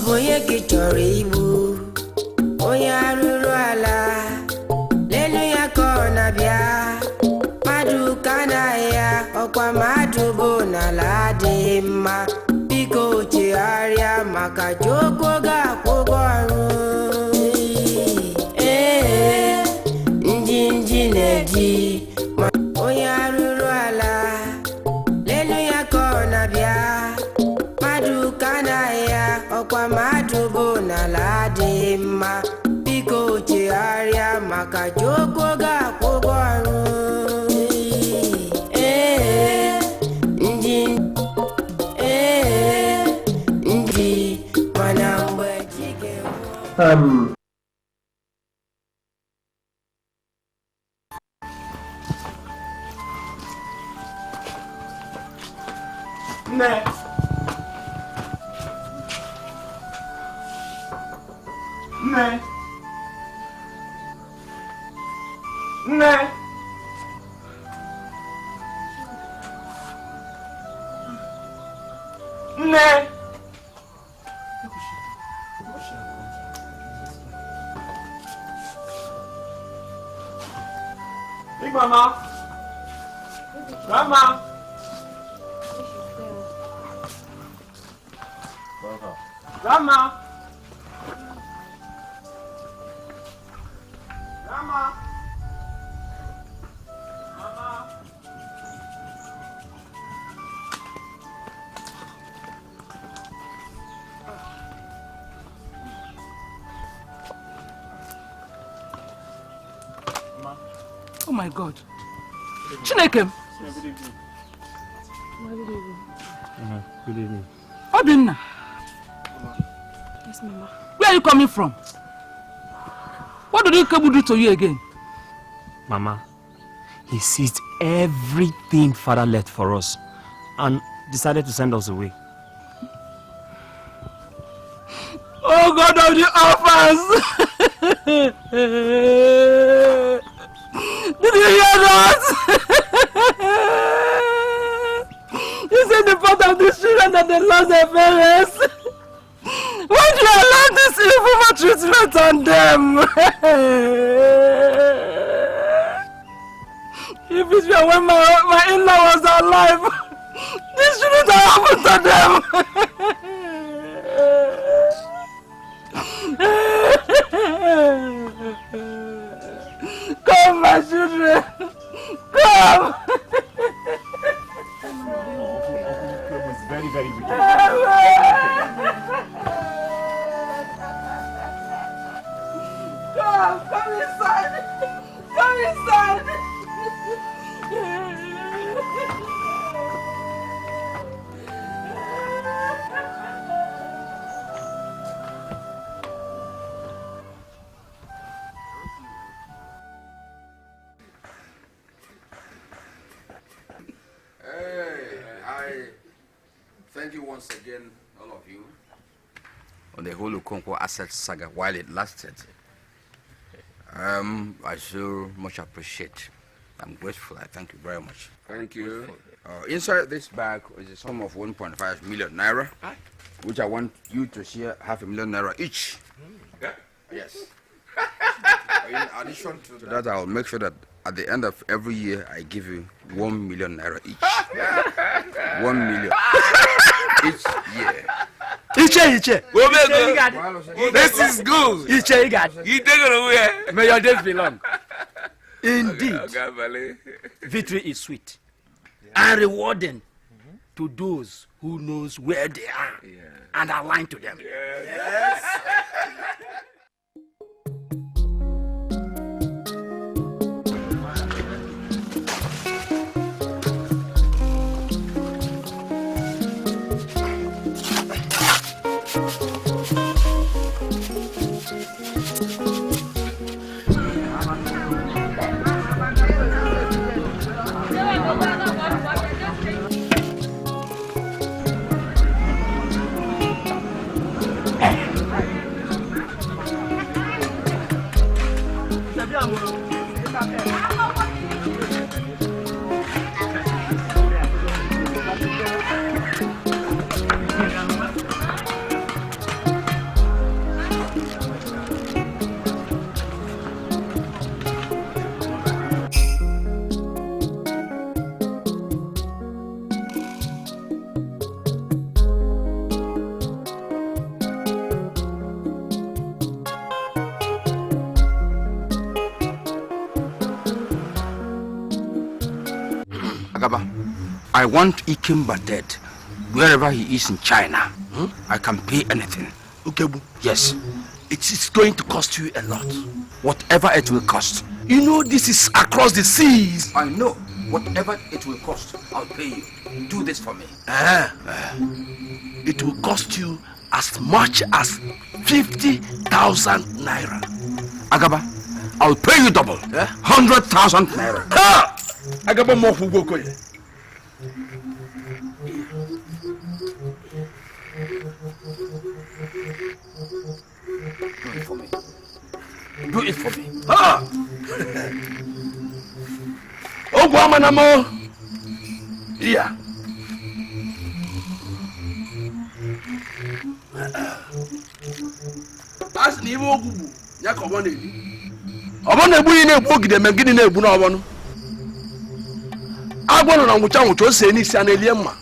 Oboye kichoribu Oya ruru ala Lenu ya kona bia Madu kana ya Okwa madu bona ladima Biko chiaria Maka joko ga kogoru Njinjineji Oya ruru ala Lenu ya kona bia Madu kana ya Okwa madu bona ladima Biko chiaria Maka joko ga kogoru Big Mama! Grandma! Grandma! Grandma! Mama! Oh my God. Chineke. Good evening. Obinna. Yes, Mama. Where are you coming from? What did Ikebu do to you again? Mama, he seized everything Father left for us and decided to send us away. Oh God of the orphans! Did you hear that? He said the part of the children that they lost their parents. Why do you allow this evil treatment on them? If it were when my in-law was alive, this shouldn't have happened to them. Come, my children. Come. It's very, very wicked. Come inside. Come inside. I thank you once again, all of you, on the whole Okonkwo asset saga while it lasted. I so much appreciate. I'm grateful. I thank you very much. Thank you. Inside this bag is a sum of 1.5 million naira, which I want you to share 500,000 naira each. Yes. In addition to that, I'll make sure that at the end of every year, I give you 1 million naira each. 1 million each year. Iche. This is good. You take it away. May your days be long. Indeed. Victory is sweet and rewarding to those who knows where they are and align to them. Yes. I want Ikemba dead. Wherever he is in China, I can pay anything. Okay, yes. It is going to cost you a lot. Whatever it will cost. You know this is across the seas. I know. Whatever it will cost, I'll pay you. Do this for me. It will cost you as much as 50,000 naira. Agaba, I'll pay you double. 100,000 naira. Agaba more for Gokoye. Do it for me. Do it for me. Oh, Guamanamo. Yeah. As ni mo gugu ya ko bo na ebi obo na egbu yi na egbu ogide me gidi na egbu na obo no agbono na nwucha nwucha o se ni isi ana elie mma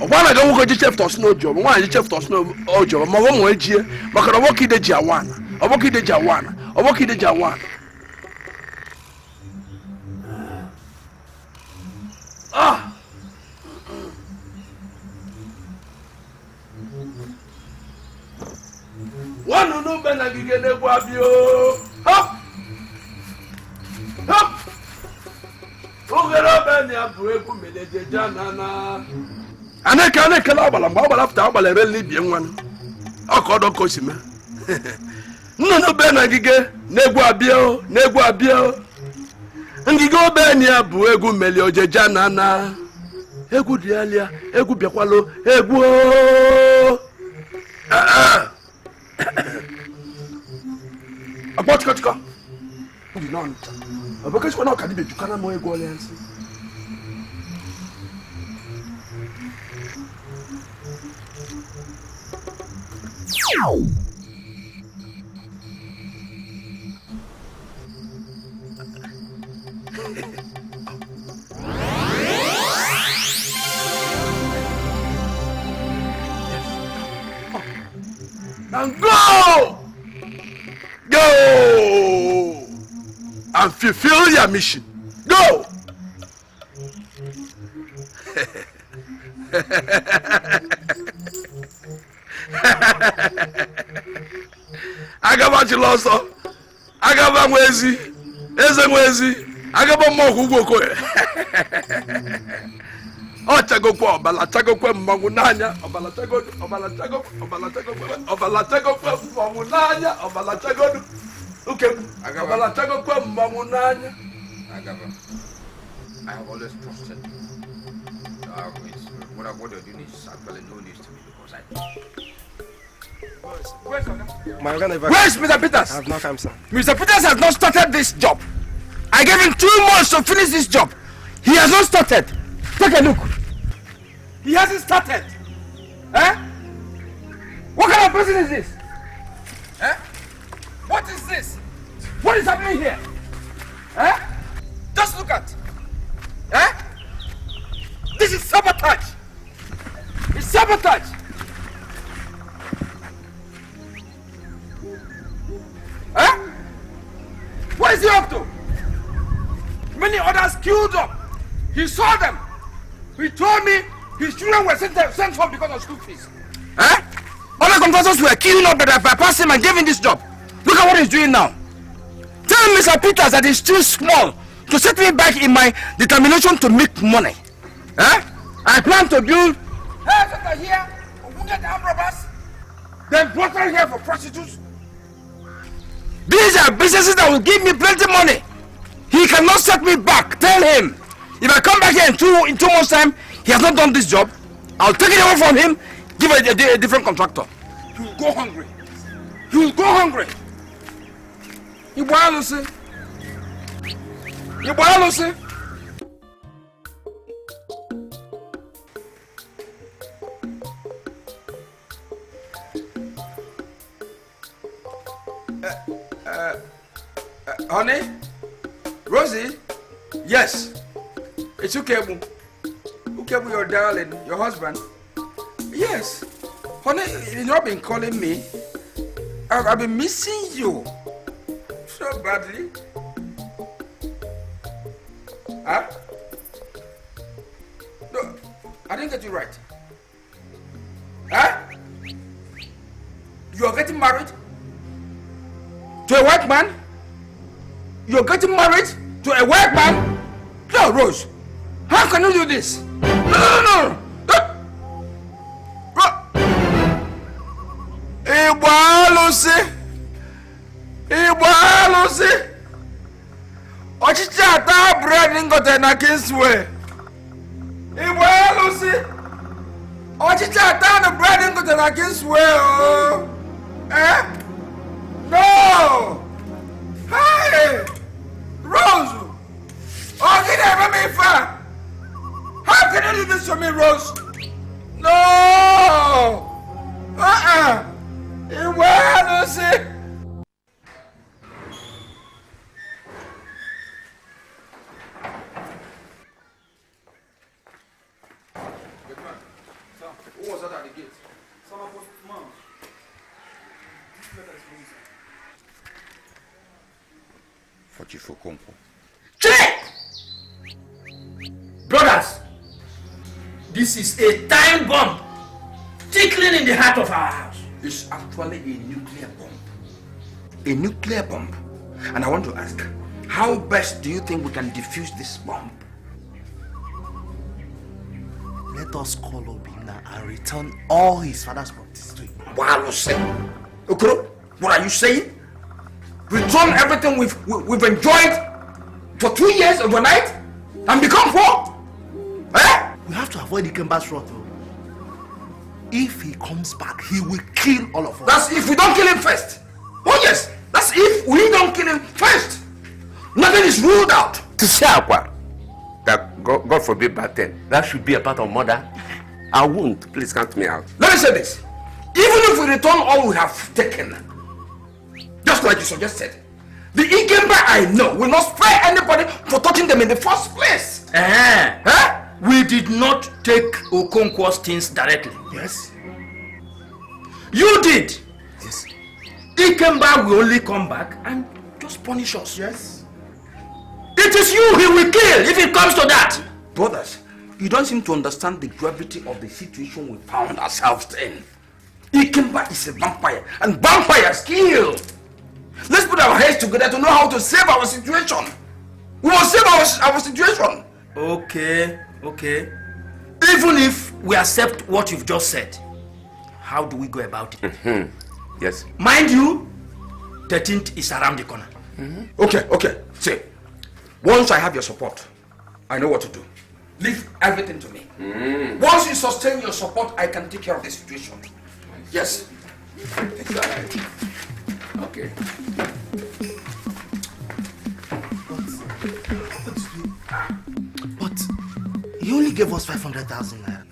ogba na ga nwoke ji chef tos na ojo nwa ji chef tos na ojo ma wo mo ejie maka na obo ki de ji awana obo ki de ji awana obo ki de ji awana One no ben na gige na egbu abi o. Hop. Hop. Ogere ben ya bu egbu meleje janana. Aneka la agbala after agbala re libie nwan. Okodo ko sime. No ben na gige na egbu abi o, na egbu abi o. Ngige ben ya bu egbu meleje janana. Egwu dialia, egwu biakwalo, egwu o. Apotika. Ndi non. Abaka shikwa na kadibe jukana mo ego alliance. And go and fulfill your mission. Go. Agaba chiloso. Agaba mwezi. Eze mwezi. Agaba moku gokoe. Ochagokwa obala chagokwa mmangu nanya obala chagodu obala chagokwa mmangu nanya obala chagodu okay obala chagokwa mmangu nanya Agaba, I have always trusted you. What you're doing is actually no news to me because Where's Mr. Peters? I have not come, sir. Mr. Peters has not started this job. I gave him 2 months to finish this job. He has not started. Take a look. He hasn't started. Eh? What kind of person is this? Eh? What is this? What is happening here? Eh? Just look at. Eh? This is sabotage. It's sabotage. Eh? What is he up to? Many others queued up. He saw them. He told me his children were sent home because of school fees. Eh? Other contractors were queuing up that I bypassed him and gave him this job. Look at what he's doing now. Tell Mr. Peters that he's too small to set me back in my determination to make money. Eh? I plan to build health center here for wounded armed robbers, then brought her here for prostitutes. These are businesses that will give me plenty money. He cannot set me back. Tell him. If I come back here in two months' time, he has not done this job, I'll take it away from him, give it a different contractor. He will go hungry. He will go hungry. You boy, see? You boy, see? Honey? Rosie? Yes. It's Ukemu. Ukemu, your darling, your husband. Yes. Honey, you've not been calling me. I've been missing you so badly. Huh? I didn't get you right. Huh? You're getting married to a white man? You're getting married to a white man? No, Rose. How can you do this? No. Iwalusi. Ochichi ata bread ngote na Kingsway. Iwalusi. Ochichi ata na bread ngote na Kingsway. Oh. Eh? No. Hey. Rose. Oh, get out me fa. How can you do this to me, Rose? No. Iwalusi. Who was that at the gate? Someone was mom. For Chief Okonkwo. Brothers, this is a time bomb tickling in the heart of our house. It's actually a nuclear bomb. A nuclear bomb. And I want to ask, how best do you think we can defuse this bomb? Let us call Obina and return all his father's properties to him. Okoro, what are you saying? Return everything we've enjoyed for 2 years overnight and become poor? Eh? We have to avoid Ikemba's wrath. If he comes back, he will kill all of us. That's if we don't kill him first. Oh yes, that's if we don't kill him first. Nothing is ruled out. To say that God forbid back then, that should be a part of murder. I won't. Please count me out. Let me say this. Even if we return all we have taken, just like you suggested, the Ikemba I know will not spare anybody for touching them in the first place. Huh? We did not take Okonkwo's things directly. Yes. You did. Yes. Ikemba will only come back and just punish us. Yes. It is you he will kill if it comes to that. Brothers, you don't seem to understand the gravity of the situation we found ourselves in. Ikemba is a vampire, and vampires kill. Let's put our heads together to know how to save our situation. We will save our situation. Okay. Even if we accept what you've just said, how do we go about it? Yes. Mind you, 13th is around the corner. Okay. See, once I have your support, I know what to do. Leave everything to me. Once you sustain your support, I can take care of the situation. Yes. Okay. But he only gave us 500,000 naira.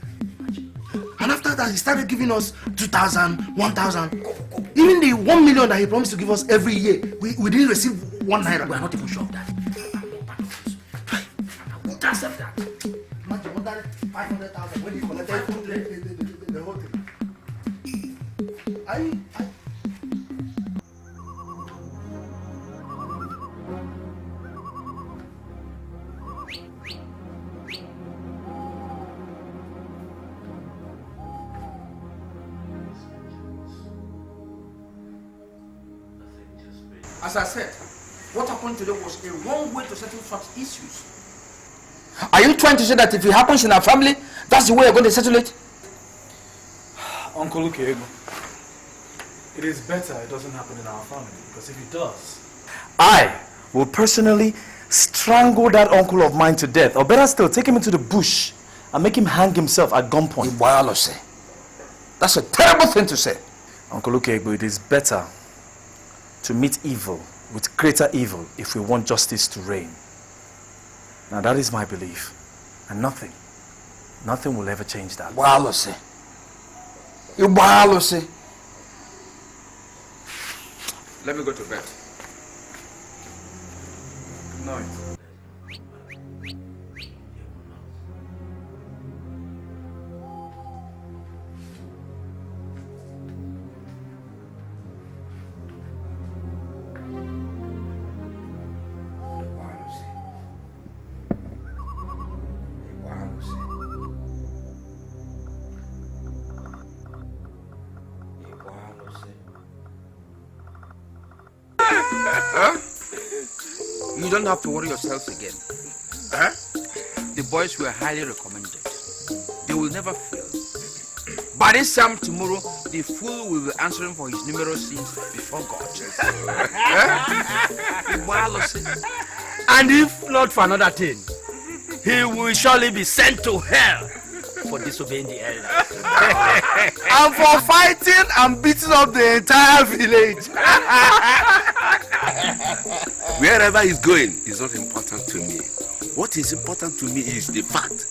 And after that, he started giving us 2,000, 1,000. Even the 1 million that he promised to give us every year, we didn't receive 1 naira. We are not even sure of that. We'll accept that. Imagine what that 500,000 when he collected the whole thing. As I said, what happened today was a wrong way to settle such issues. Are you trying to say that if it happens in our family, that's the way you're going to settle it? Uncle Ukego, it is better it doesn't happen in our family, because if it does, I will personally strangle that uncle of mine to death, or better still, take him into the bush and make him hang himself at gunpoint. That's a terrible thing to say. Uncle Ukego, it is better to meet evil with greater evil if we want justice to reign. Now that is my belief, and nothing will ever change that. Let me go to bed. Good night. Huh? You don't have to worry yourselves again. Huh? The boys were highly recommended. They will never fail. By this time tomorrow, the fool will be answering for his numerous sins before God. And if not for another thing, he will surely be sent to hell for disobeying the elders. And for fighting and beating up the entire village. Wherever he's going is not important to me. What is important to me is the fact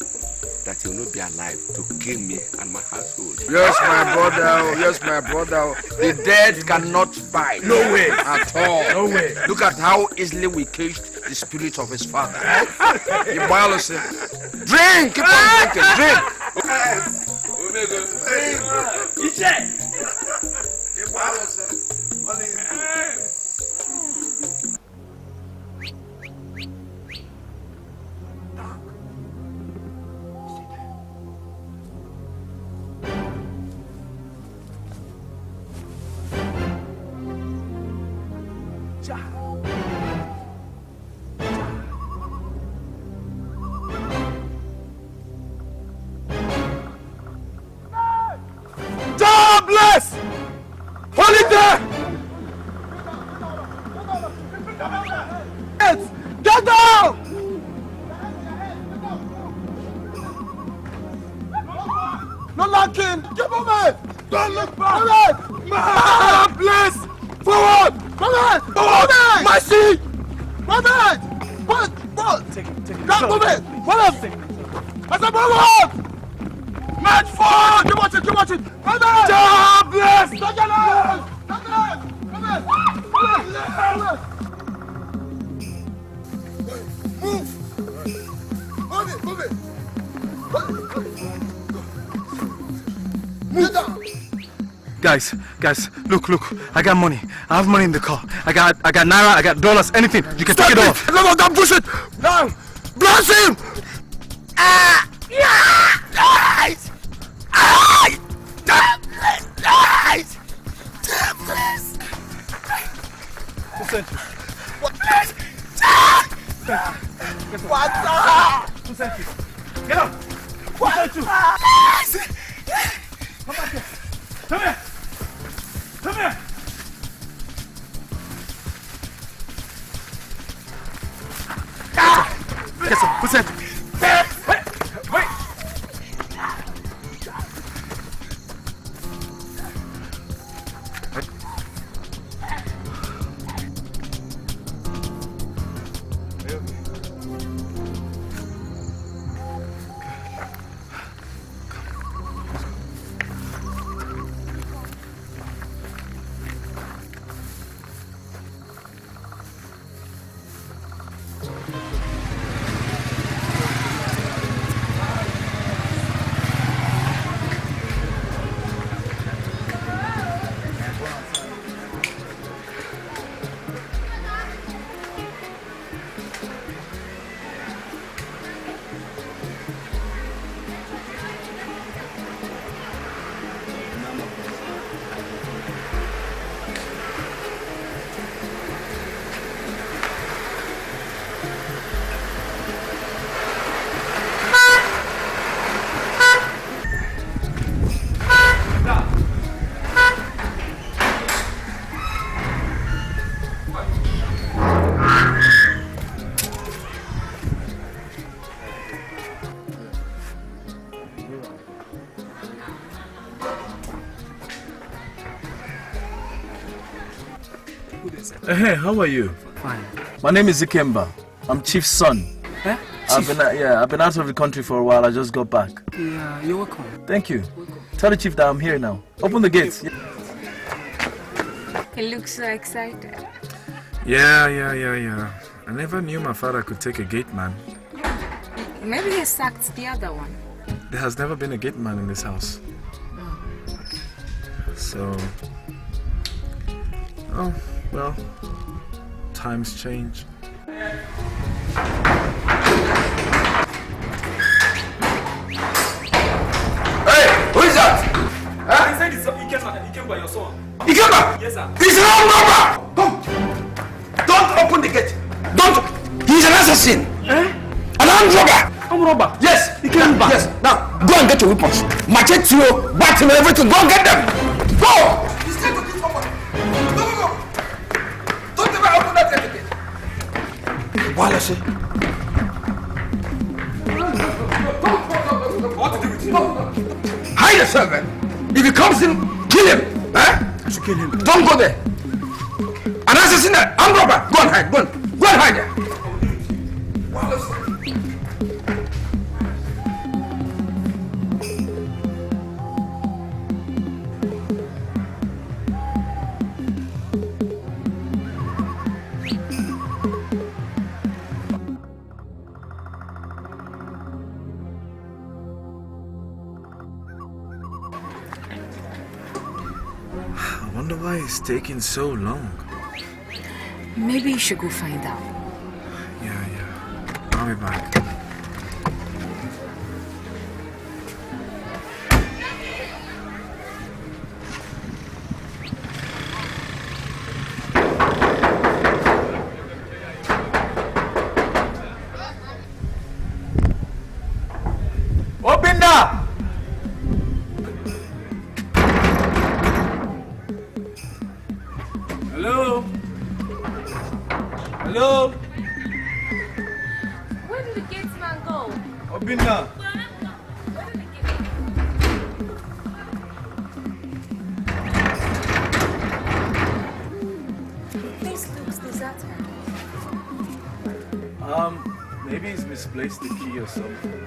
that he will not be alive to kill me and my household. Yes, my brother. Yes, my brother. The dead cannot fight. No way. At all. No way. Look at how easily we caged the spirit of his father. The Bible says, drink! Keep on drinking. Drink! God bless! Hold it there! Get down! No locking! Keep moving! Don't look back! God bless! Forward! Come on! Forward! Mercy! Move it! What? Take it. Move it! What up? I said move on! Match forward! Keep watching! God bless! Take it out! Move it! Move down! Guys, look, I got money. I have money in the car. I got naira, I got dollars, anything. You can take it off. No, don't push it! No! Bless him! Guys! Get up! What? Come back here! Come here! Get some! What's that? Wait! Hey, how are you? Fine. My name is Ikemba. I'm Chief's son. Eh? I've been out of the country for a while. I just got back. Yeah, you're welcome. Thank you. Tell the chief that I'm here now. Open the gates. He looks so excited. Yeah. I never knew my father could take a gate man. Maybe he sacked the other one. There has never been a gate man in this house. So... Oh, well, times change. Hey, who is that? Huh? He said it's Ikemba, your son. Ikemba? Yes, sir. It's wrong number! Come! Don't the gate. Don't. He's an assassin. An armed robber. Armed robber? Yes. He came back. Yes. Now, go and get your weapons. Machete, baton, everything. Go and get them. Go. He's trying to kill someone. Go. Don't ever open that gate again. Wallace. What to do with him? Hide yourself, man. If he comes in, kill him. To kill him. Don't go there. An assassin, armed robber. Go and hide. Go and hide there. Wallace. I wonder why it's taking so long. Maybe you should go find out. Yeah. I'll be back. Open now! Hello? Hello? Where did the gatesman go? Open now. This looks deserted. Maybe he's misplaced the key or something.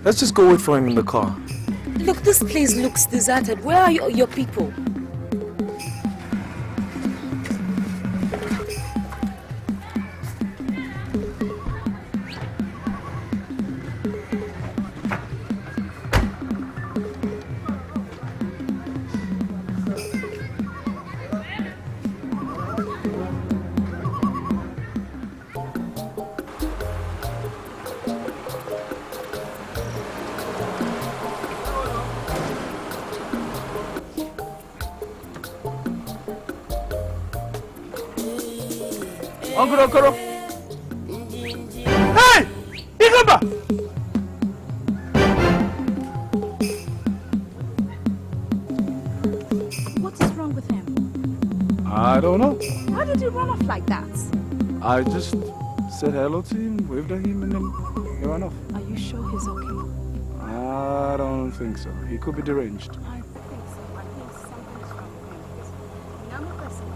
Let's just go wait for him in the car. Look, this place looks deserted. Where are your people? Uncle Okoro! Hey! Igamba! What is wrong with him? I don't know. Why did you run off like that? I just said hello to him, waved at him, and then he ran off. Are you sure he's okay? I don't think so. He could be deranged. I think so. I think something's wrong with him. I'm a person.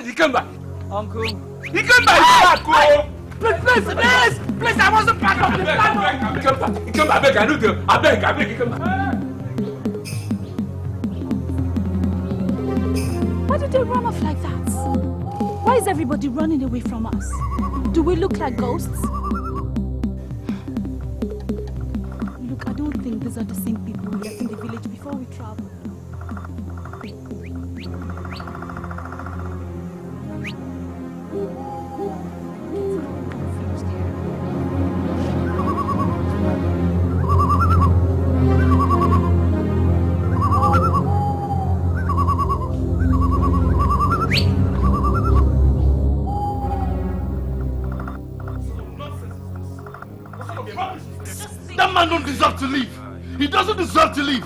He came back. Uncle. He came back. Please. Please, I wasn't part of the plan. Come back, I beg, come back. Why did they run off like that? Why is everybody running away from us? Do we look like ghosts? Look, I don't think these are the same people we left in the village before we traveled. That man don't deserve to leave. He doesn't deserve to leave.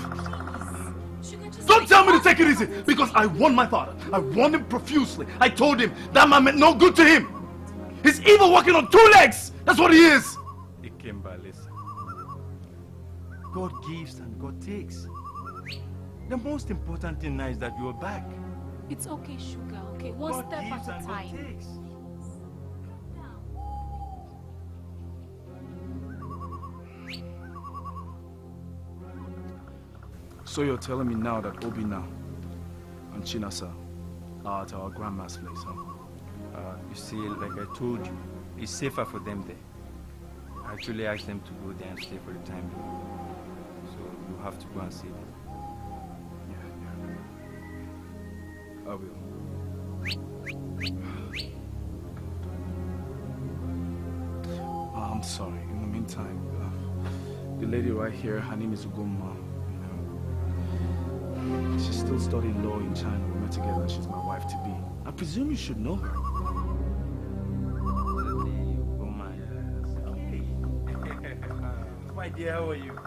Don't tell me to take it easy, because I warned my father. I warned him profusely. I told him that man meant no good to him. He's even walking on 2 legs. That's what he is. Ikemba, listen. God gives and God takes. The most important thing now is that you are back. It's okay, Sugar, okay? One God step gives at a and God time. takes. So you're telling me now that Obina and Chinasa are at our grandma's place, huh? You see, like I told you, it's safer for them there. I actually asked them to go there and stay for the time being. So you have to go and see them. I will. I'm sorry. In the meantime, the lady right here, her name is Ugumma. She's still studying law in China. We met together. She's my wife to be. I presume you should know her. My dear, how are you?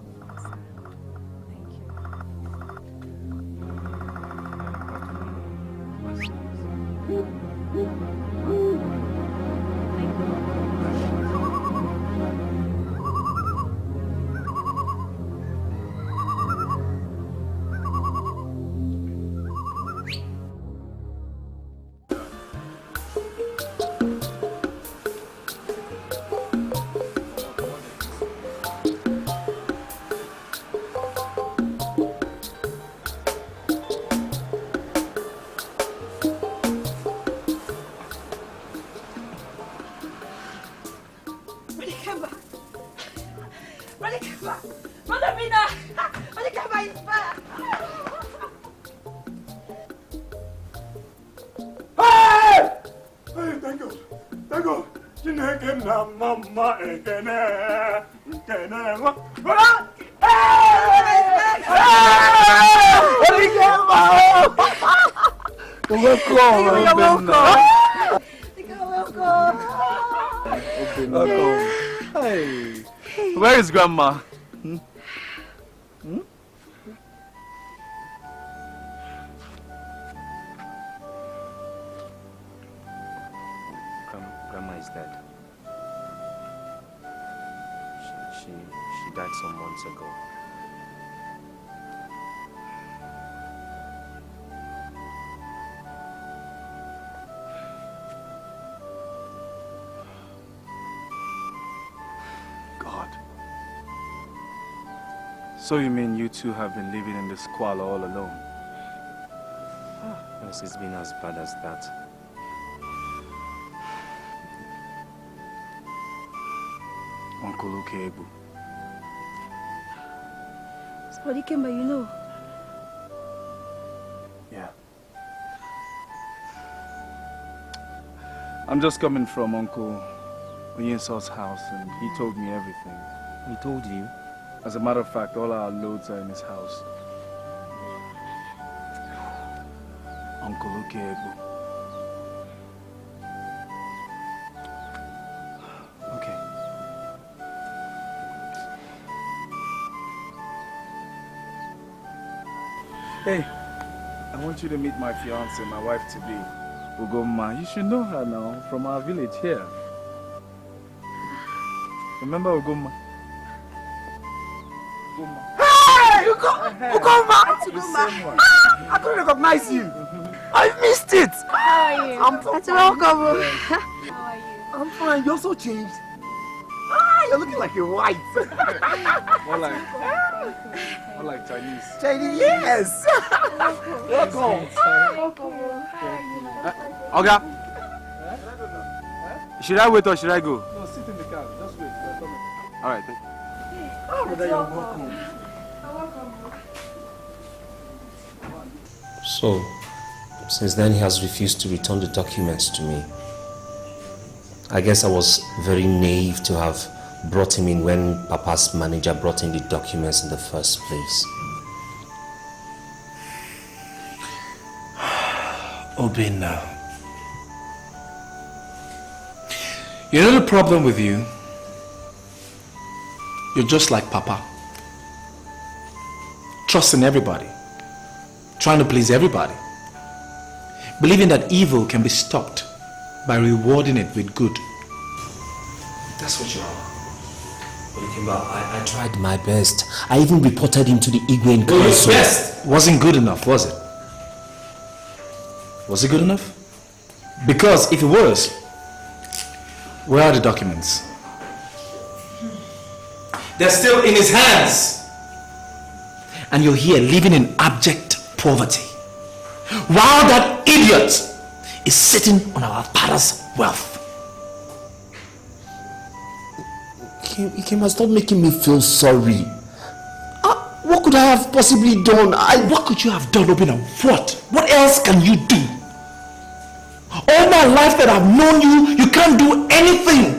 Hey, where is Grandma? Grandma is dead. She died some months ago. So you mean you two have been living in this squalor all alone? Yes, it's been as bad as that. Uncle Ukebu. But Ikemba, you know. Yeah. I'm just coming from Uncle Oyinso's house and he told me everything. He told you? As a matter of fact, all our loads are in his house. Uncle Ukebu. Okay. Hey, I want you to meet my fiancée, my wife-to-be, Ugoma. You should know her now, from our village here. Remember Ugoma? Hey! Ugoma! I couldn't recognize you. I missed it. How are you? I'm welcome. How are you? I'm fine. You're so changed. You're looking like you're white. More like Chinese. Chinese, yes. Welcome. Oga, should I wait or should I go? No, sit in the car. Just wait. All right, thank you. Oh, brother, you're welcome. So, since then he has refused to return the documents to me. I guess I was very naive to have brought him in when Papa's manager brought in the documents in the first place. Obinna. You know the problem with you? You're just like Papa. Trusting everybody. Trying to please everybody. Believing that evil can be stopped by rewarding it with good. That's what you are. I tried my best. I even reported him to the Igwe in Your council. best wasn't good enough, was it? Was it good enough? Because if it was, where are the documents? They're still in his hands. And you're here living in abject poverty. While that idiot is sitting on our father's wealth. He must stop making me feel sorry. What could I have possibly done? What could you have done, Obinna? What? What else can you do? All my life that I've known you, you can't do anything.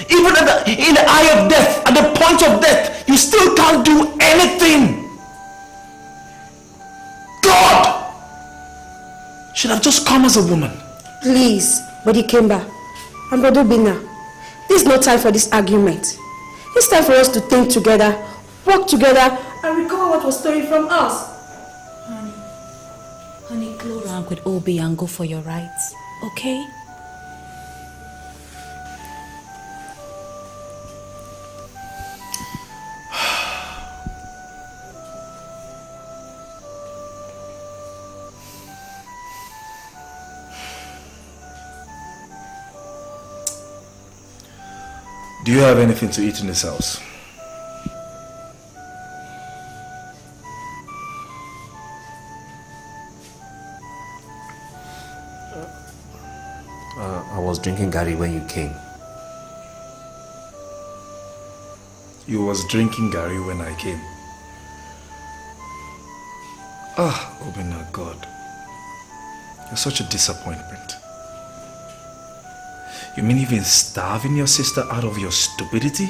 Even in the eye of death, at the point of death, you still can't do anything. God should have just come as a woman. Please, Body Kemba and Brother Obinna, this is no time for this argument. It's time for us to think together, work together, and recover what was stolen from us. Honey, go around with Obi and go for your rights, okay? Do you have anything to eat in this house? I was drinking Gary when you came. You was drinking Gary when I came. Obinna, God. You're such a disappointment. You mean even starving your sister out of your stupidity?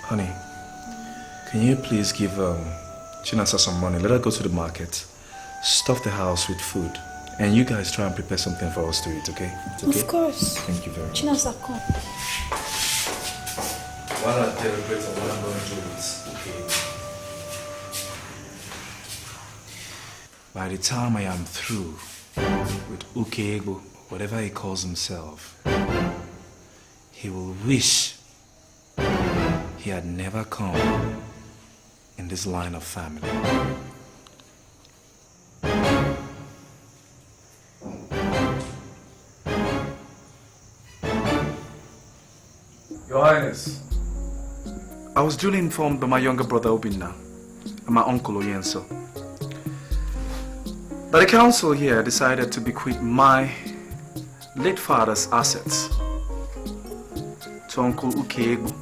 Honey, can you please give Chinasa some money? Let her go to the market, stuff the house with food, and you guys try and prepare something for us to eat, okay? It's okay? Of course. Thank you very much. Chinasa, come. While I deliberate on what I'm going to do is, okay. By the time I am through with Ukego, whatever he calls himself, he will wish he had never come in this line of family. Your Highness, I was duly informed by my younger brother Obinna and my uncle Oyenso that the council here decided to bequeath my late father's assets to Uncle Ukego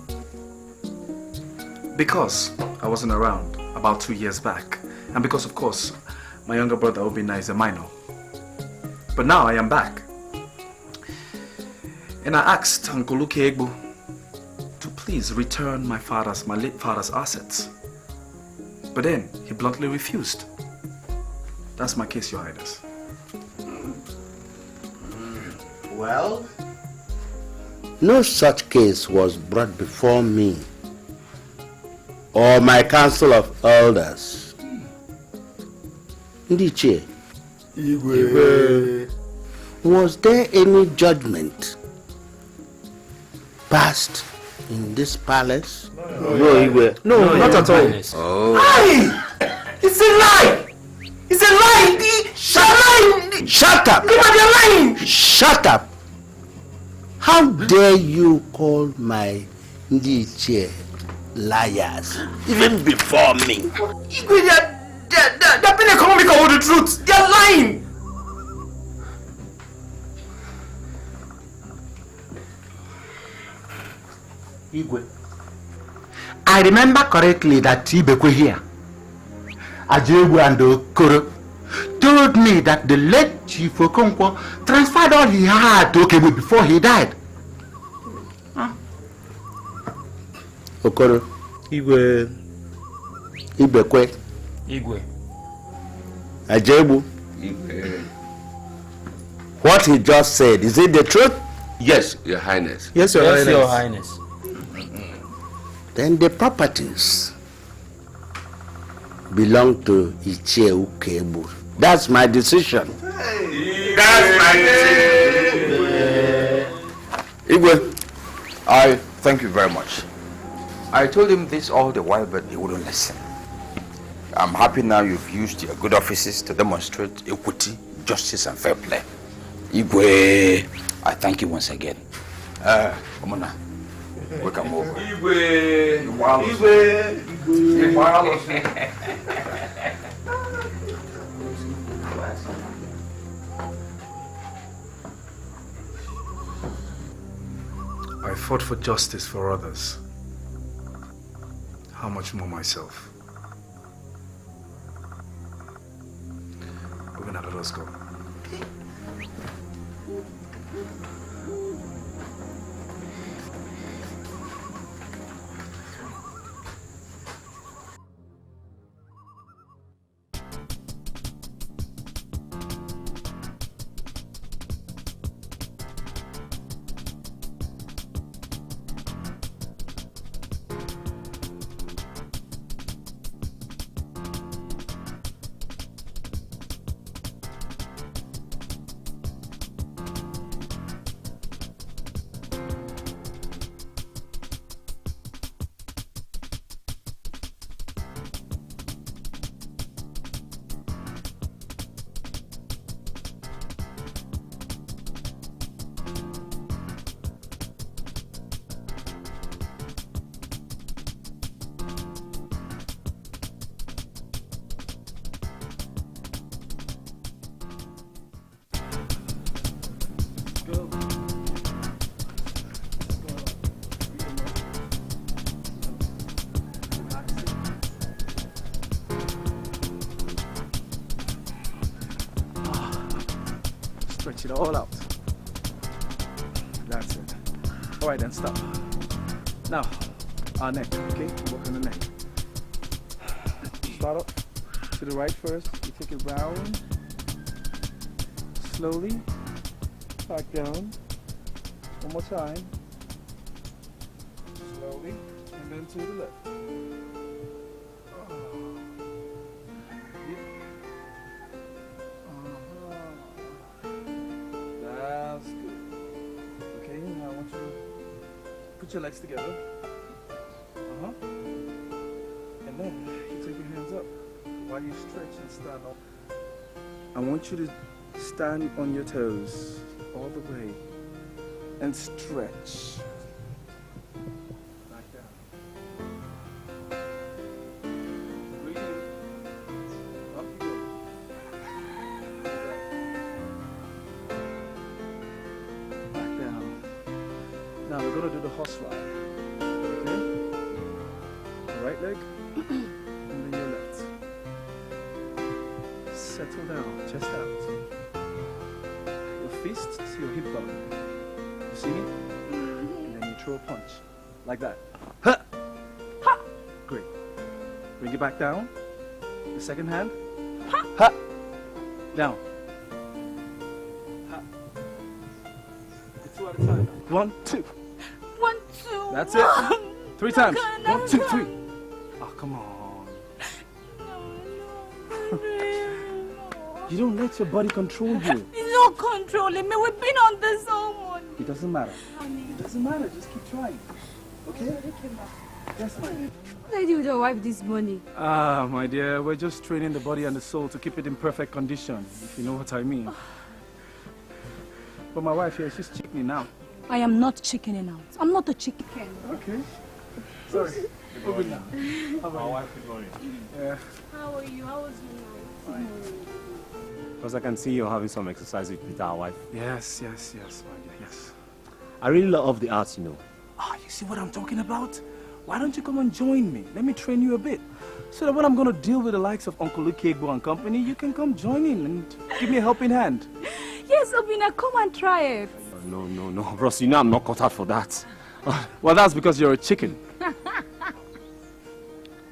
because I wasn't around about 2 years back, and because of course my younger brother Obinna is a minor. But now I am back, and I asked Uncle Ukego to please return my late father's assets, but then he bluntly refused. That's my case, Your Highness. Well, no such case was brought before me or my council of elders. Ndiche, was there any judgment passed in this palace? No, not at all. Oh. Aye! It's a lie! It's a lie! Shut up! lying! Shut up! How dare you call my Ndiche liars, even before me? They're being economical with the truth. They're lying. Igwe, I remember correctly that Ibekwe here, Ajebu and Okoro, told me that the late Chief Okonkwo transferred all he had to Okebo before he died. Huh? Okoro, Igwe, Ibekwe, Igwe, Ajebu, Igwe. What he just said, is it the truth? Yes, Your Highness. Yes, Your Highness. Then the properties belong to Ichie Ukebu. That's my decision. That's my decision. Igwe, I thank you very much. I told him this all the while, but he wouldn't listen. I'm happy now you've used your good offices to demonstrate equity, justice, and fair play. Igwe, I thank you once again. Omona, we can move. Igwe, I fought for justice for others. How much more myself? We're gonna let us go. Stretch it all out. That's it. All right, then stop. Now, our neck, okay? Work on the neck. Start up to the right first. You take it round. Slowly. Back down. One more time. Slowly. And then to the left. That's good. Okay, now I want you to put your legs together. And then you take your hands up while you stretch and stand up. I want you to stand on your toes all the way and stretch. Back down. Breathe in. Up you go. Back down. Now we're going to do the horse ride. Okay? The right leg and then your left. Settle down, chest out. Your fist to your hip bone. You see me? And then you throw a punch. Like that. Ha! Ha! Great. Bring it back down. The second hand. Ha! Ha! Down. Ha! Two at a time. 1, 2. 1, 2. That's it. 3 times. 1, 2, 3. Oh, come on. You don't let your body control you. He's not controlling me. We've been on this so much. It doesn't matter. It doesn't matter. Just keep trying. Okay? Yes, ma'am. What did I do with your wife this morning? Ah, my dear, we're just training the body and the soul to keep it in perfect condition, if you know what I mean. But my wife here, she's chickening out. I am not chickening out. I'm not a chicken. Okay. Sorry. Good now. My wife is going. Yeah. How are you? How was your night? Because I can see you're having some exercise with our wife. Yes, my dear, yes. I really love the arts, you know. You see what I'm talking about? Why don't you come and join me? Let me train you a bit. So that when I'm going to deal with the likes of Uncle Ikegbo and company, you can come join in and give me a helping hand. Yes, Obina, come and try it. No, bros, you know I'm not cut out for that. Well, that's because you're a chicken.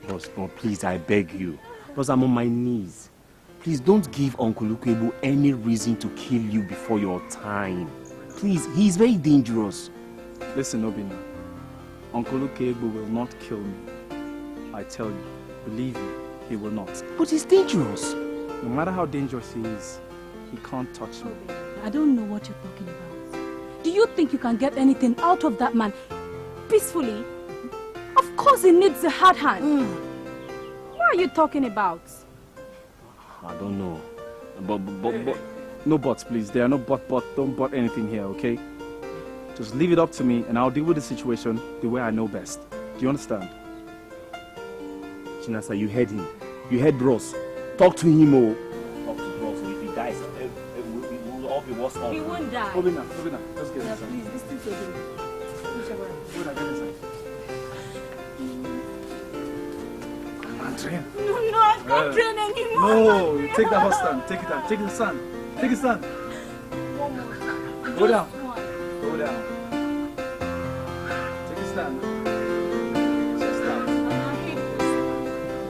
Bros, no, please, I beg you. Bros, I'm on my knees. Please don't give Uncle Ikegbo any reason to kill you before your time. Please, he's very dangerous. Listen, Obina. Uncle Ikegbo will not kill me. I tell you, believe me, he will not. But he's dangerous. No matter how dangerous he is, he can't touch me. I don't know what you're talking about. Do you think you can get anything out of that man peacefully? Of course he needs a hard hand. What are you talking about? I don't know. But no buts, please. There are no but. Don't but anything here, okay? Just leave it up to me and I'll deal with the situation the way I know best. Do you understand? Chinasa, you heard him. You heard Bros. Talk to him, oh. Talk to Bros. If he dies, we will all be worse off. He won't die. Obina, let's get inside. Please, listen to him. Obina, get inside. Come on, train. No, I can't train anymore. No, you take the horse stand. Take it out. Take the stand. Take the stand. Go down. Go down. Take a stand. Just down.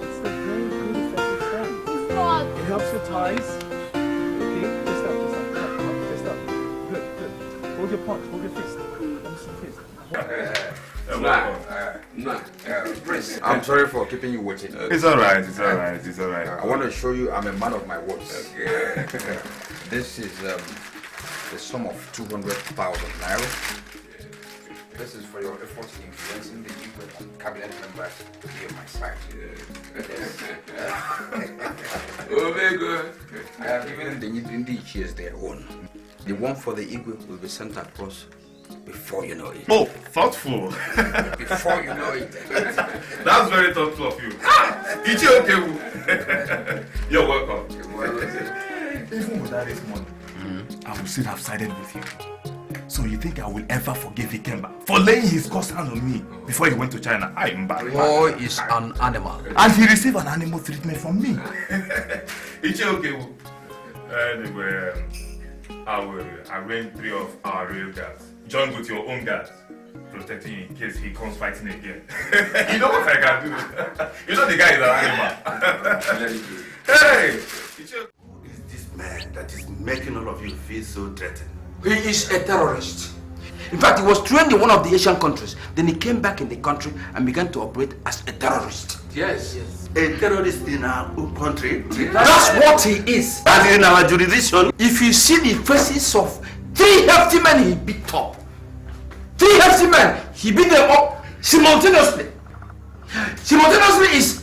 It's a very good effective stand. It's not. It helps your thighs. Okay, just up. Good. Hold your punch. Hold your fist. Let me see your fist. Prince, I'm sorry for keeping you waiting. It's alright. I want to show you I'm a man of my words. Okay. This is the sum of 200,000 naira. This is for your efforts in influencing the people and cabinet members here on my side. Oh, very good. I have given the Indians their own. The one for the Igwe will be sent across before you know it. Oh, thoughtful. Before you know it. That's very thoughtful of you. Ichi Okewu. You're welcome. Even without this money, I will still have sided with you. So you think I will ever forgive Ikemba for laying his cursed hand on me before he went to China? I am bad. Boy is an animal. And he received an animal treatment from me. Ichi Okewu. Anyway, I will arrange 3 of our real guards. Join with your own guards, protecting you in case he comes fighting again. You know what I can do? You know the guy is an animal. Hey! Who is this man that is making all of you feel so threatened? He is a terrorist. In fact, he was trained in one of the Asian countries. Then he came back in the country and began to operate as a terrorist. Yes. A terrorist in our own country? That's what he is. And in our jurisdiction? If you see the faces of 3 hefty men he beat up. 3 hefty men, he beat them up simultaneously. Simultaneously is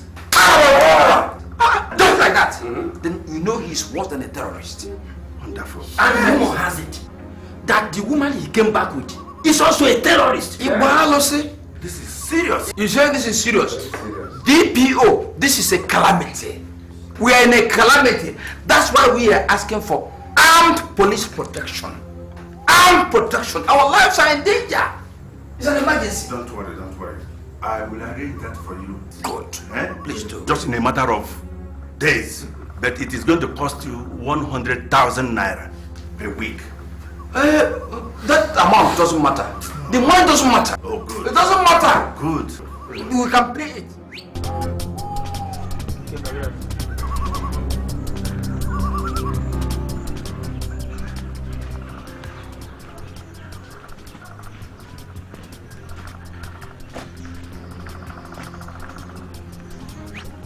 just like that. Then you know he's worse than a terrorist. Wonderful. And rumor has it that the woman he came back with is also a terrorist. This is serious. You say this is serious? DPO, this is a calamity. We are in a calamity. That's why we are asking for armed police protection. Armed protection. Our lives are in danger. It's an emergency. Don't worry. I will arrange that for you. Good. Please do. Just in a matter of days. But it is going to cost you 100,000 naira a week. That amount doesn't matter. The money doesn't matter. Oh, good. It doesn't matter. Good. We can pay it.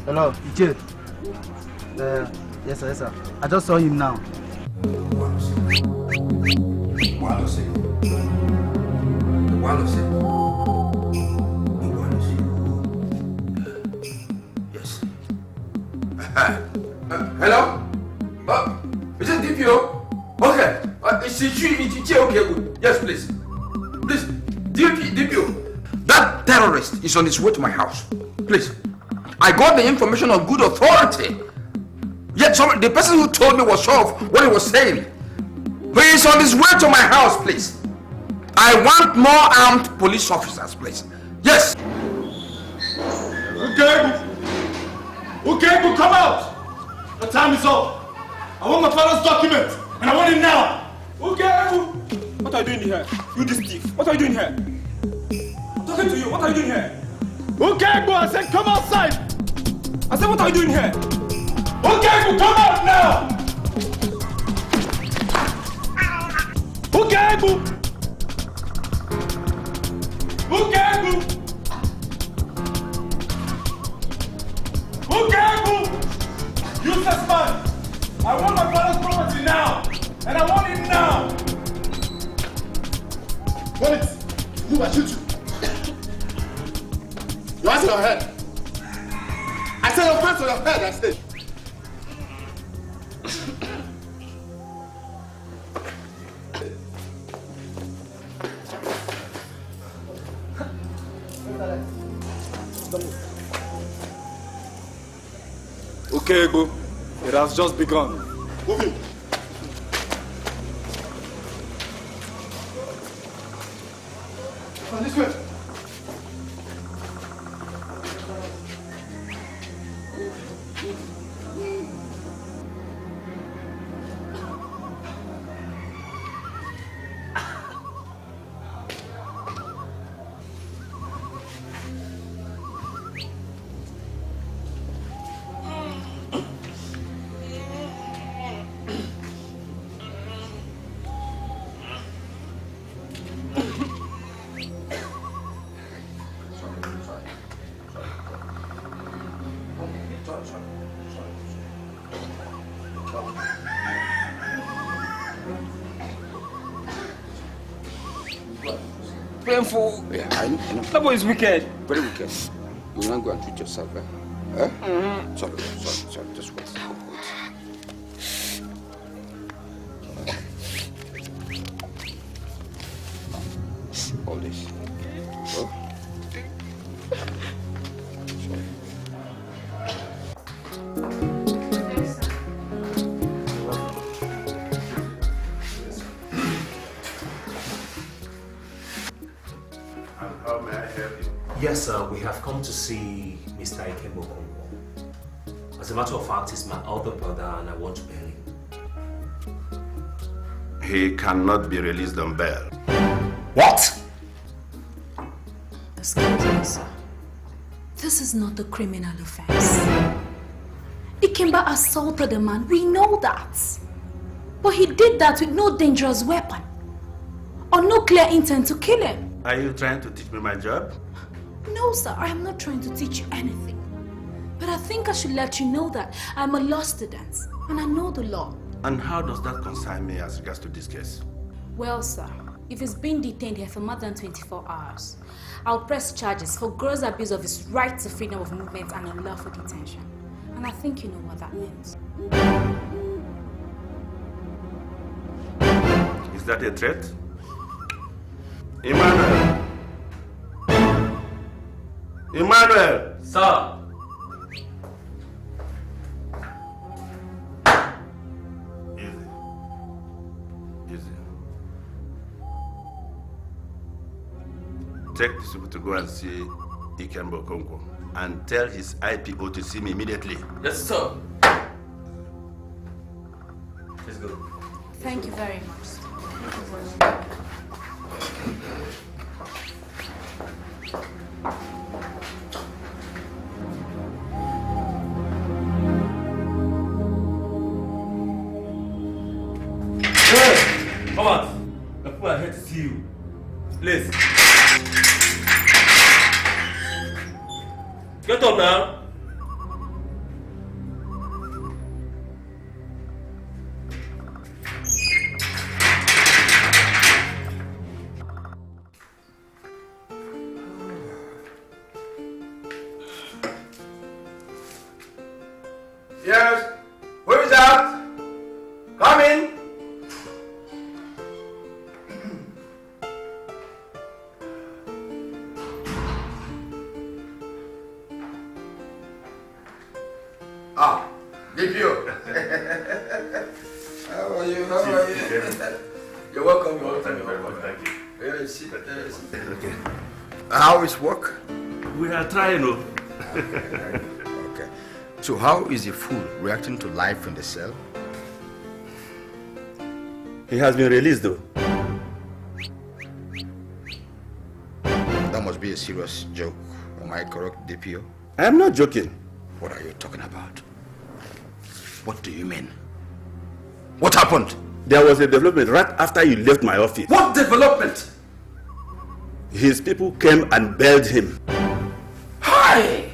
Hello, Jade. Yes sir. I just saw him now. Yes. Hello? Is it DPO? Okay. Okay, good. Yes, please. Please, DPO. That terrorist is on his way to my house. Please. I got the information on good authority. Yet the person who told me was sure of what he was saying. He is on his way to my house, please. I want more armed police officers, please. Yes. Okay, come out. The time is up. I want my father's document, and I want it now. Okay. What are you doing here? You this thief. What are you doing here? I'm talking to you. What are you doing here? Okay, I said come outside. I said, what are you doing here? Okay, come out now. Okay, boo. Okay, boo. Okay, boo. Useless man. I want my father's property now. And I want it now. Want it? Move, I shoot you. Your hands on your head. I said your hands on your head, I said. Okay, Ego. It has just begun. Move in. This way. Painful. Yeah, I know. That boy is wicked. Very wicked. You will not go and treat yourself, eh? Sorry. Just wait. All this. Oh. Yes, sir, we have come to see Mr. Okonkwo. As a matter of fact, he's my elder brother and I want to bail him. He cannot be released on bail. What? Excuse me, sir. This is not a criminal offense. Ikemba assaulted a man, we know that. But he did that with no dangerous weapon or no clear intent to kill him. Are you trying to teach me my job? No, sir, I am not trying to teach you anything. But I think I should let you know that I'm a law student and I know the law. And how does that concern me as regards to this case? Well, sir, if he's been detained here for more than 24 hours, I'll press charges for gross abuse of his right to freedom of movement and unlawful detention. And I think you know what that means. Is that a threat? Emmanuel! Emmanuel! Sir! Easy. Take these people to go and see Ikemba Okonkwo and tell his IPO to see me immediately. Yes, sir. Let's go. Thank you very much. Come on. The people are here to see you. Please. Get up now. Yes. Who is that? Come in. you. How are you? You're welcome. You're welcome. Thank you very much. Thank you. Okay. How is work? We are trying. Okay. So how is the fool reacting to life in the cell? He has been released though. That must be a serious joke. Am I correct, DPO? I am not joking. What are you talking about? What do you mean? What happened? There was a development right after you left my office. What development? His people came and bailed him. Hi!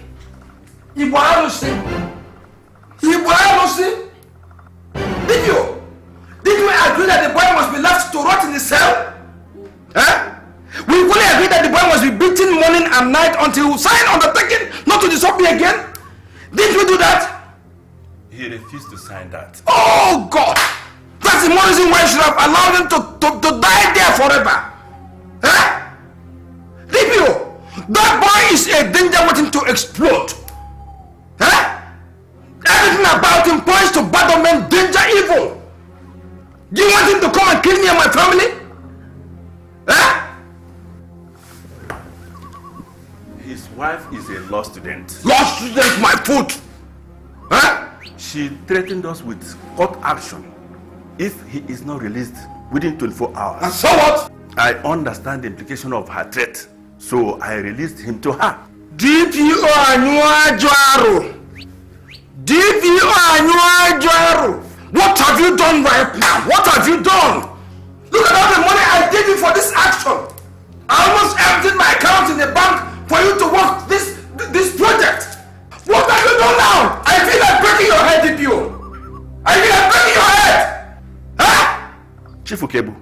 Iwalusi! Iwalusi! Did we agree that the boy must be left to rot in the cell? Eh? We fully agree that the boy must be beaten morning and night until we sign undertaking not to disturb me again? Did we do that? He refused to sign that. Oh God! That's the more reason why I should have allowed him to die there forever. Eh? DPO, that boy is a danger waiting to explode. Eh? Everything about him points to bad omen, danger, evil. Do you want him to come and kill me and my family? Eh? His wife is a law student. Law student, my foot. Eh? She threatened us with court action if he is not released within 24 hours. And so what? I understand the implication of her threat, so I released him to her. DPO Anua Joaro. DPO Anua Joaro. What have you done right now? What have you done? Look at all the money I gave you for this action. I almost emptied my account in the bank for you to work this project. What have you done now? I feel like breaking your head, DPO. I feel like breaking your head. Huh? Chief Ukebu,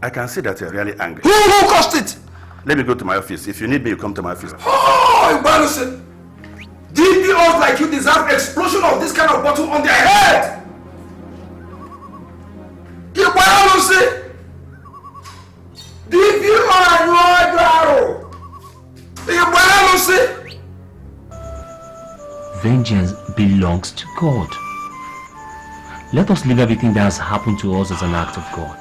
I can see that you're really angry. Who caused it? Let me go to my office. If you need me, you come to my office. Oh, embarrassing. DPOs like you deserve explosion of this kind of bottle on their head. Embarrassing. DPO Anua Embarrassing. Vengeance belongs to God. Let us leave everything that has happened to us as an act of God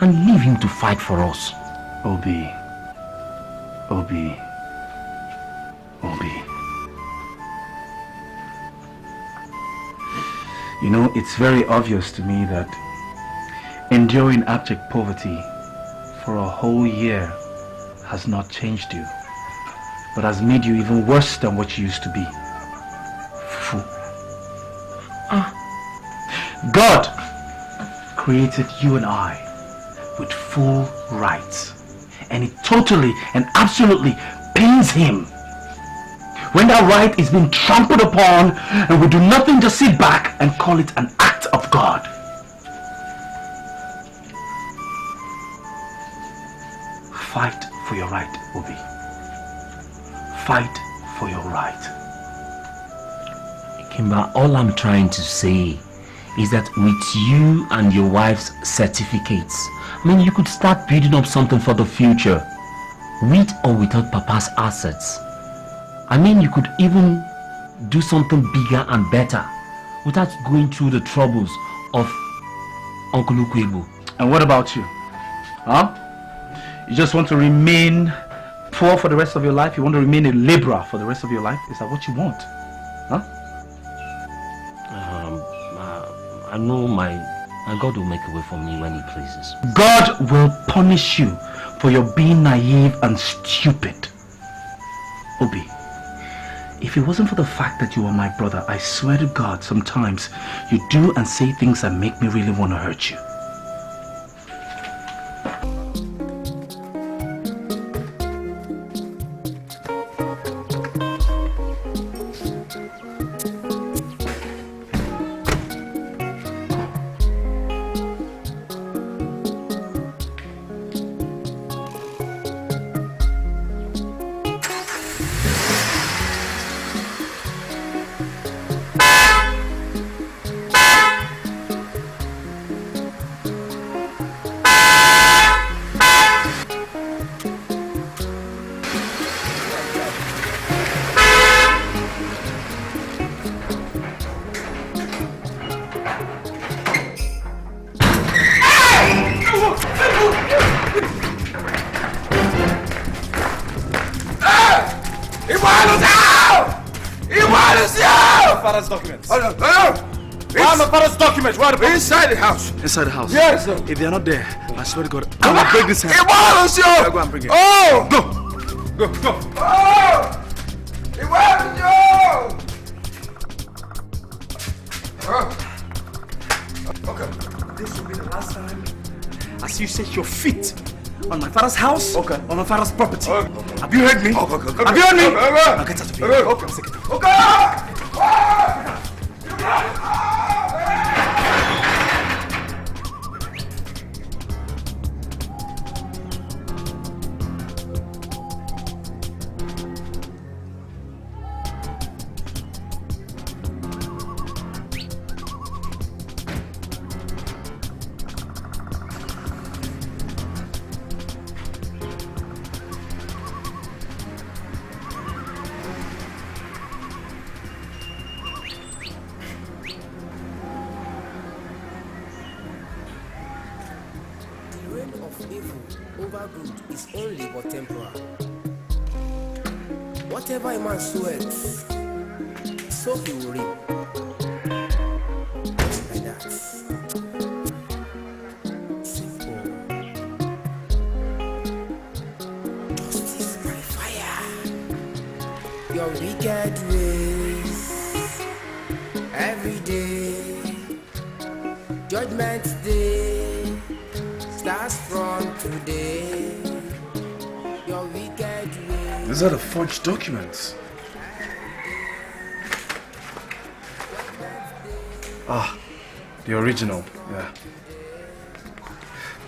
and leave him to fight for us. Obi. You know, it's very obvious to me that enduring abject poverty for a whole year has not changed you, but has made you even worse than what you used to be. Fool. God created you and I with full rights, and it totally and absolutely pains him when that right is being trampled upon and we do nothing, just sit back and call it an act of God. Fight for your right, Obi. Fight for your right. Kimba, all I'm trying to say is that with you and your wife's certificates, you could start building up something for the future, with or without Papa's assets. You could even do something bigger and better without going through the troubles of Uncle Ukwebo. And what about you? Huh? You just want to remain poor for the rest of your life? You want to remain a laborer for the rest of your life? Is that what you want? Huh? I know my God will make a way for me when he pleases. God will punish you for your being naive and stupid. Obi, if it wasn't for the fact that you are my brother, I swear to God, sometimes you do and say things that make me really want to hurt you. father's documents? No! Where are my father's documents? Where are the inside the house. Inside the house? Yes, sir. If they are not there, I swear to God, I will break this house. Go and bring it. Oh! Go! Go! Oh! Okay. This will be the last time I see you set your feet on my father's house, on my father's property. Have you heard me? Have you heard me? Now get out of here. Okay. Is only but temporal. Whatever a man sweats, so he will reap. Like that. Simple. Justice by fire. Your wicked ways. Every day. Judgment day starts from today. These are the forged documents. Ah, the original, yeah.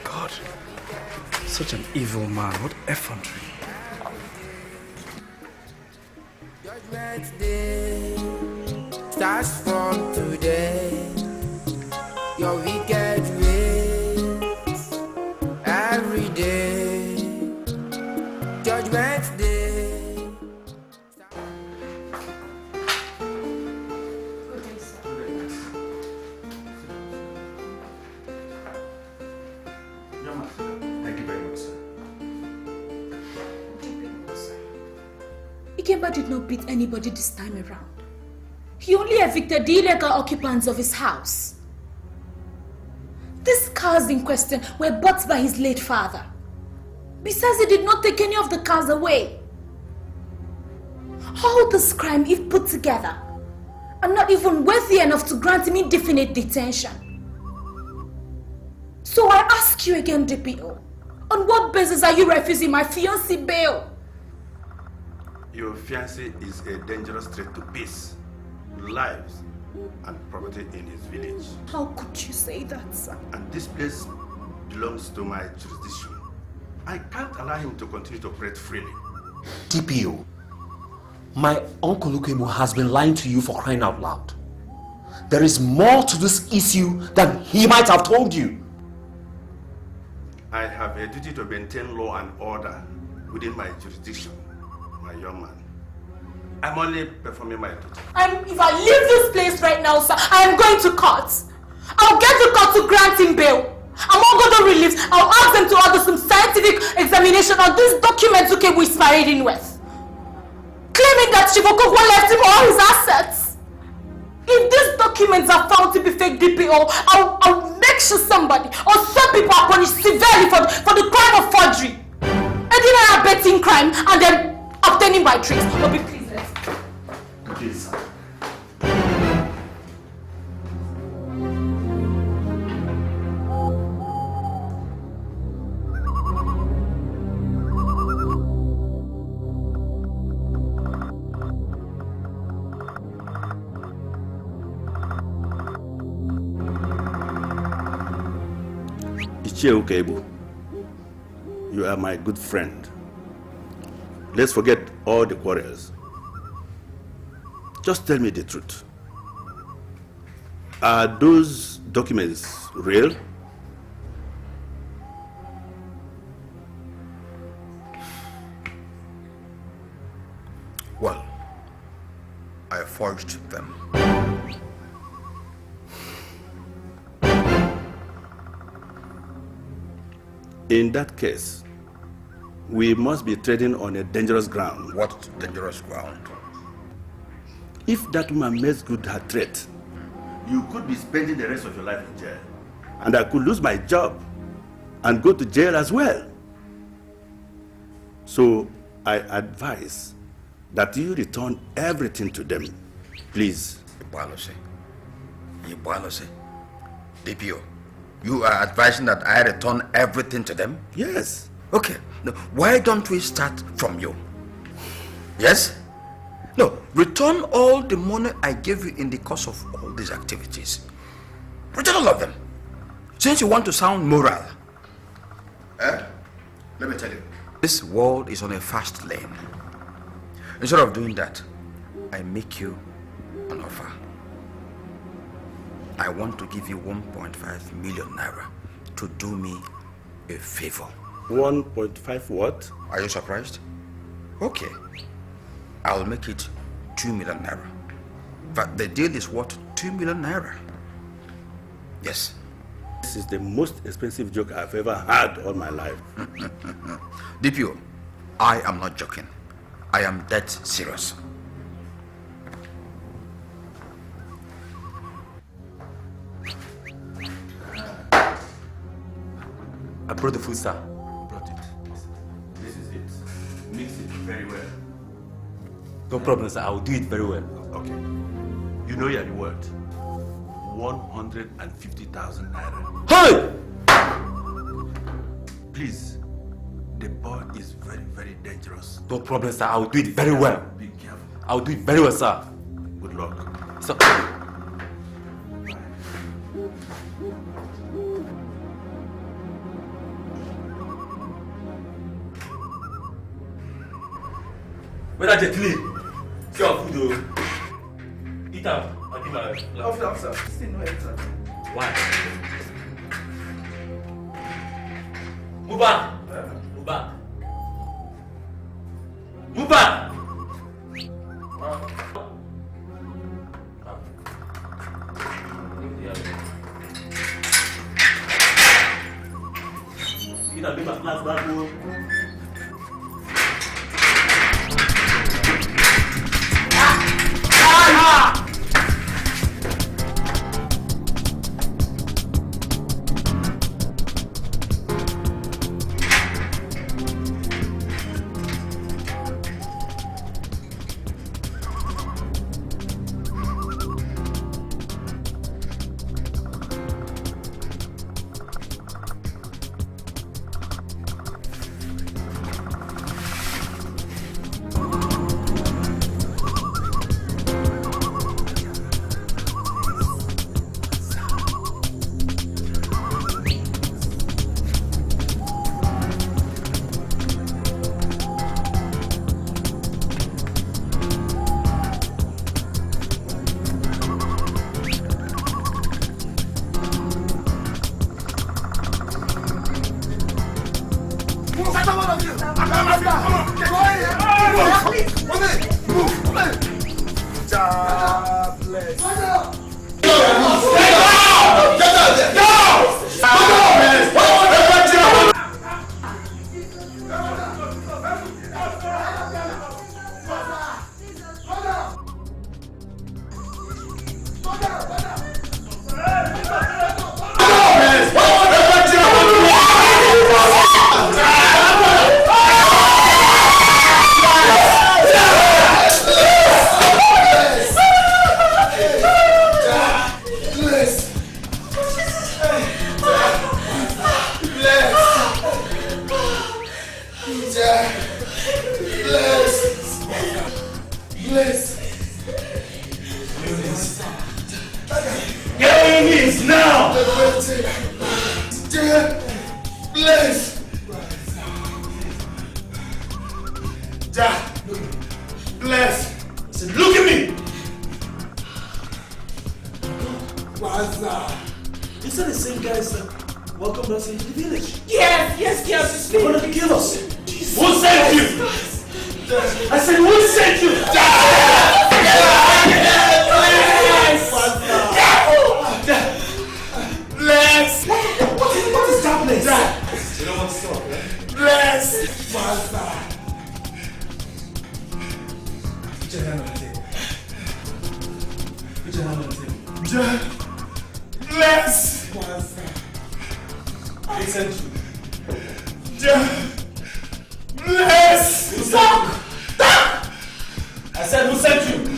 God, such an evil man, what effrontery. Judgment day starts from today. Your wicked ways every day. Judgment day. Ikemba did not beat anybody this time around. He only evicted the illegal occupants of his house. These cars in question were bought by his late father. Besides, he did not take any of the cars away. All this crime, if put together, are not even worthy enough to grant him indefinite detention. So I ask you again, DPO, on what basis are you refusing my fiancé bail? Your fiancé is a dangerous threat to peace, lives, and property in his village. How could you say that, sir? And this place belongs to my jurisdiction. I can't allow him to continue to operate freely. DPO, my uncle Ukemo has been lying to you for crying out loud. There is more to this issue than he might have told you. I have a duty to maintain law and order within my jurisdiction, my young man. I'm only performing my duty. If I leave this place right now, sir, I am going to court. I'll get the court to grant him bail. Among other reliefs, I'll ask them to order some scientific examination on these documents Ukemo is parading with, claiming that Okonkwo left him all his assets. If these documents are found to be fake, DPO, I'll make sure somebody or some people are punished severely for the crime of forgery, aiding and abetting crime, and then obtaining by tricks. But be pleased. Okay, sir. Ukebo, you are my good friend. Let's forget all the quarrels. Just tell me the truth. Are those documents real? Well, I forged them. In that case, we must be treading on a dangerous ground. What dangerous ground? if that woman makes good her threat, you could be spending the rest of your life in jail. And I could lose my job and go to jail as well. So I advise that you return everything to them. Please. DPO, you are advising that I return everything to them? Yes. Okay. Now, why don't we start from you? Yes? No, return all the money I gave you in the course of all these activities. Return all of them. Since you want to sound moral. Let me tell you. This world is on a fast lane. Instead of doing that, I make you an offer. I want to give you 1.5 million naira to do me a favor. 1.5 what? Are you surprised? Okay. I'll make it 2 million naira. But the deal is worth 2 million naira. Yes. This is the most expensive joke I've ever had all my life. DPO, I am not joking. I am dead serious. I brought the food, sir. Brought it. This is it. Mix it very well. No problem, sir. I will do it very well. Okay. You know your reward. 150,000 naira. Hey! Please. The boy is very, very dangerous. No problem, sir. I will do it very well. Be careful. I will do it very well, sir. Good luck. Sir. Whether they clean, see your food, though. Eat up. I'll give my love. Officer, still no enter. Why? Move back. Move back. Move back. You know, be my class back, bro. Who sent you? Bless! Stop! Stop! I said, who sent you?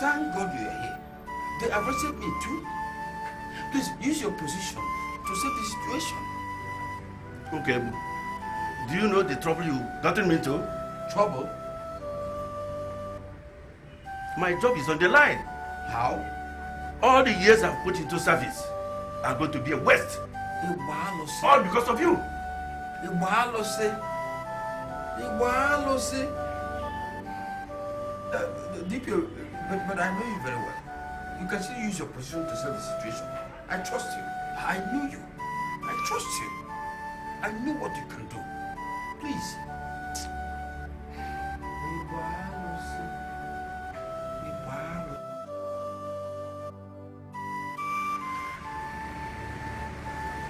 Thank God you are here. They arrested me too. Please use your position to save the situation. Okay. Do you know the trouble you gotten me into? Trouble? My job is on the line. How? All the years I've put into service are going to be a waste. All because of you. DPO, but I know you very well. You can still use your position to save the situation. I trust you. I know you. I trust you. I know what you can do. Please.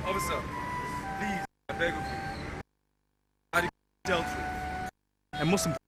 Officer, please, I beg of you. I dealt with. And most importantly,